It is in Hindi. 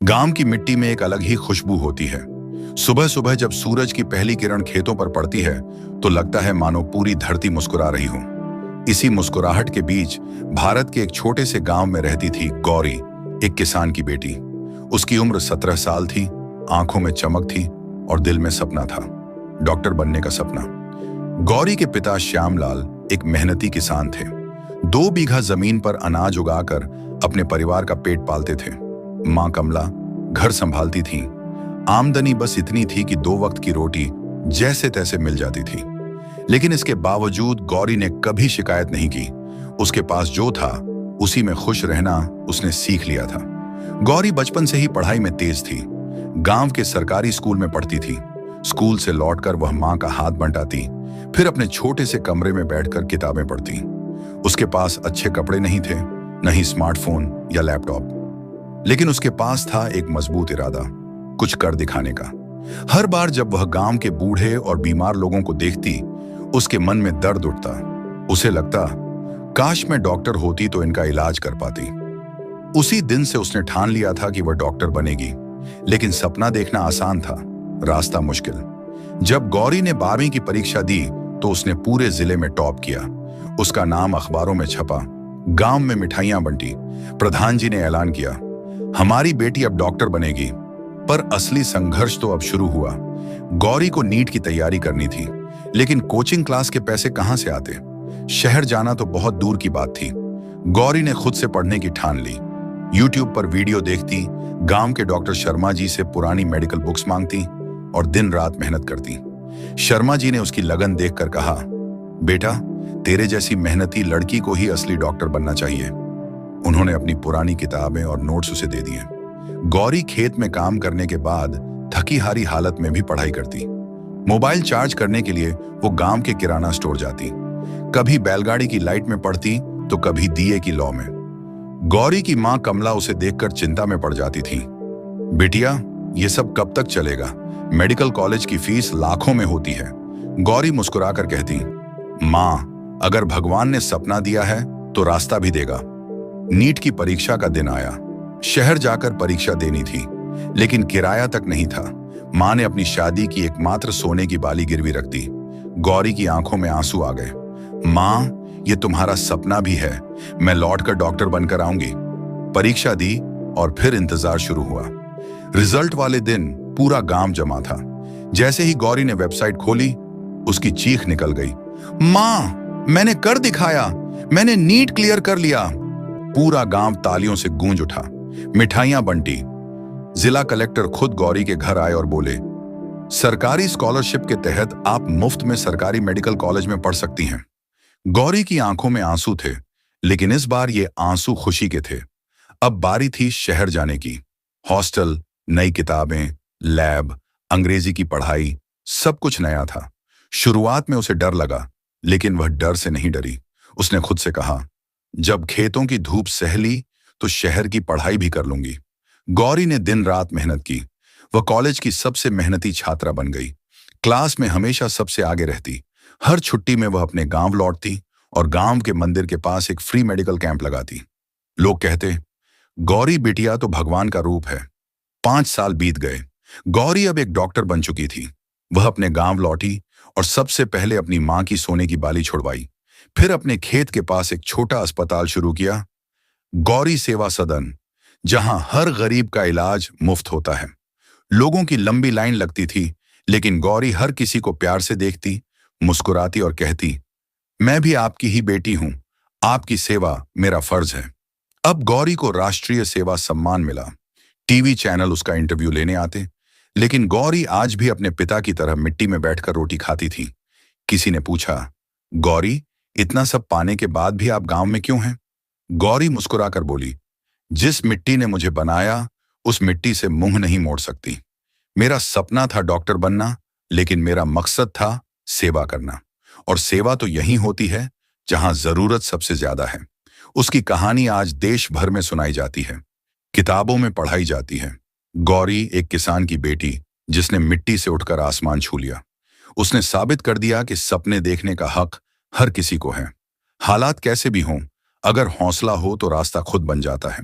गांव की मिट्टी में एक अलग ही खुशबू होती है। सुबह सुबह जब सूरज की पहली किरण खेतों पर पड़ती है तो लगता है मानो पूरी धरती मुस्कुरा रही हो। इसी मुस्कुराहट के बीच भारत के एक छोटे से गांव में रहती थी गौरी, एक किसान की बेटी। उसकी उम्र 17 साल थी, आंखों में चमक थी और दिल में सपना था, डॉक्टर बनने का सपना। गौरी के पिता श्यामलाल एक मेहनती किसान थे। 2 बीघा जमीन पर अनाज उगाकर अपने परिवार का पेट पालते थे। मां कमला घर संभालती थी। आमदनी बस इतनी थी कि 2 वक्त की रोटी जैसे तैसे मिल जाती थी। लेकिन इसके बावजूद गौरी ने कभी शिकायत नहीं की। उसके पास जो था उसी में खुश रहना उसने सीख लिया था। गौरी बचपन से ही पढ़ाई में तेज थी। गांव के सरकारी स्कूल में पढ़ती थी। स्कूल से लौटकर वह मां का हाथ बंटाती, फिर अपने छोटे से कमरे में बैठकर किताबें पढ़ती। उसके पास अच्छे कपड़े नहीं थे, न ही स्मार्टफोन या लैपटॉप, लेकिन उसके पास था एक मजबूत इरादा, कुछ कर दिखाने का। हर बार जब वह गांव के बूढ़े और बीमार लोगों को देखती, उसके मन में दर्द उठता। उसे लगता, काश मैं डॉक्टर होती तो इनका इलाज कर पाती। उसी दिन से उसने ठान लिया था कि वह डॉक्टर बनेगी। लेकिन सपना देखना आसान था, रास्ता मुश्किल। जब गौरी ने 12वीं की परीक्षा दी तो उसने पूरे जिले में टॉप किया। उसका नाम अखबारों में छपा, गांव में मिठाइयां बंटी। प्रधान जी ने ऐलान किया, हमारी बेटी अब डॉक्टर बनेगी। पर असली संघर्ष तो अब शुरू हुआ। गौरी को नीट की तैयारी करनी थी, लेकिन कोचिंग क्लास के पैसे कहां से आते? शहर जाना तो बहुत दूर की बात थी। गौरी ने खुद से पढ़ने की ठान ली। यूट्यूब पर वीडियो देखती, गांव के डॉक्टर शर्मा जी से पुरानी मेडिकल बुक्स मांगती और दिन रात मेहनत करती। शर्मा जी ने उसकी लगन देखकर कहा, बेटा, तेरे जैसी मेहनती लड़की को ही असली डॉक्टर बनना चाहिए। उन्होंने अपनी पुरानी किताबें और नोट्स उसे दे दिए। गौरी खेत में काम करने के बाद थकी हारी हालत में भी पढ़ाई करती। मोबाइल चार्ज करने के लिए वो गांव के किराना स्टोर जाती। कभी बैलगाड़ी की लाइट में पढ़ती तो कभी दिए की लौ में। गौरी की मां कमला उसे देखकर चिंता में पड़ जाती थी। बिटिया, ये सब कब तक चलेगा? मेडिकल कॉलेज की फीस लाखों में होती है। गौरी मुस्कुराकर कहती, मां, अगर भगवान ने सपना दिया है तो रास्ता भी देगा। नीट की परीक्षा का दिन आया। शहर जाकर परीक्षा देनी थी, लेकिन किराया तक नहीं था। मां ने अपनी शादी की एकमात्र सोने की बाली गिरवी रख दी। गौरी की आंखों में आंसू आ गए। मां, ये तुम्हारा सपना भी है, मैं लौटकर डॉक्टर बनकर आऊंगी। परीक्षा दी और फिर इंतजार शुरू हुआ। रिजल्ट वाले दिन पूरा गांव जमा था। जैसे ही गौरी ने वेबसाइट खोली, उसकी चीख निकल गई, मां, मैंने कर दिखाया, मैंने नीट क्लियर कर लिया। पूरा गांव तालियों से गूंज उठा। मिठाइयां बंटी। जिला कलेक्टर खुद गौरी के घर आए और बोले, सरकारी स्कॉलरशिप के तहत आप मुफ्त में सरकारी मेडिकल कॉलेज में पढ़ सकती हैं। गौरी की आंखों में आंसू थे, लेकिन इस बार ये आंसू खुशी के थे। अब बारी थी शहर जाने की। हॉस्टल, नई किताबें, लैब, अंग्रेजी की पढ़ाई, सब कुछ नया था। शुरुआत में उसे डर लगा, लेकिन वह डर से नहीं डरी। उसने खुद से कहा, जब खेतों की धूप सह ली तो शहर की पढ़ाई भी कर लूंगी। गौरी ने दिन रात मेहनत की। वह कॉलेज की सबसे मेहनती छात्रा बन गई। क्लास में हमेशा सबसे आगे रहती। हर छुट्टी में वह अपने गांव लौटती और गांव के मंदिर के पास एक फ्री मेडिकल कैंप लगाती। लोग कहते, गौरी बिटिया तो भगवान का रूप है। 5 साल बीत गए। गौरी अब एक डॉक्टर बन चुकी थी। वह अपने गांव लौटी और सबसे पहले अपनी मां की सोने की बाली छुड़वाई। फिर अपने खेत के पास एक छोटा अस्पताल शुरू किया, गौरी सेवा सदन, जहां हर गरीब का इलाज मुफ्त होता है। लोगों की लंबी लाइन लगती थी, लेकिन गौरी हर किसी को प्यार से देखती, मुस्कुराती और कहती, मैं भी आपकी ही बेटी हूं, आपकी सेवा मेरा फर्ज है। अब गौरी को राष्ट्रीय सेवा सम्मान मिला। टीवी चैनल उसका इंटरव्यू लेने आते, लेकिन गौरी आज भी अपने पिता की तरह मिट्टी में बैठकर रोटी खाती थी। किसी ने पूछा, गौरी, इतना सब पाने के बाद भी आप गांव में क्यों हैं? गौरी मुस्कुराकर बोली, जिस मिट्टी ने मुझे बनाया उस मिट्टी से मुंह नहीं मोड़ सकती। मेरा सपना था डॉक्टर बनना, लेकिन मेरा मकसद था सेवा करना। और सेवा तो यही होती है जहां जरूरत सबसे ज्यादा है। उसकी कहानी आज देश भर में सुनाई जाती है, किताबों में पढ़ाई जाती है। गौरी एक किसान की बेटी, जिसने मिट्टी से उठकर आसमान छू लिया। उसने साबित कर दिया कि सपने देखने का हक हर किसी को है। हालात कैसे भी हों, अगर हौसला हो तो रास्ता खुद बन जाता है।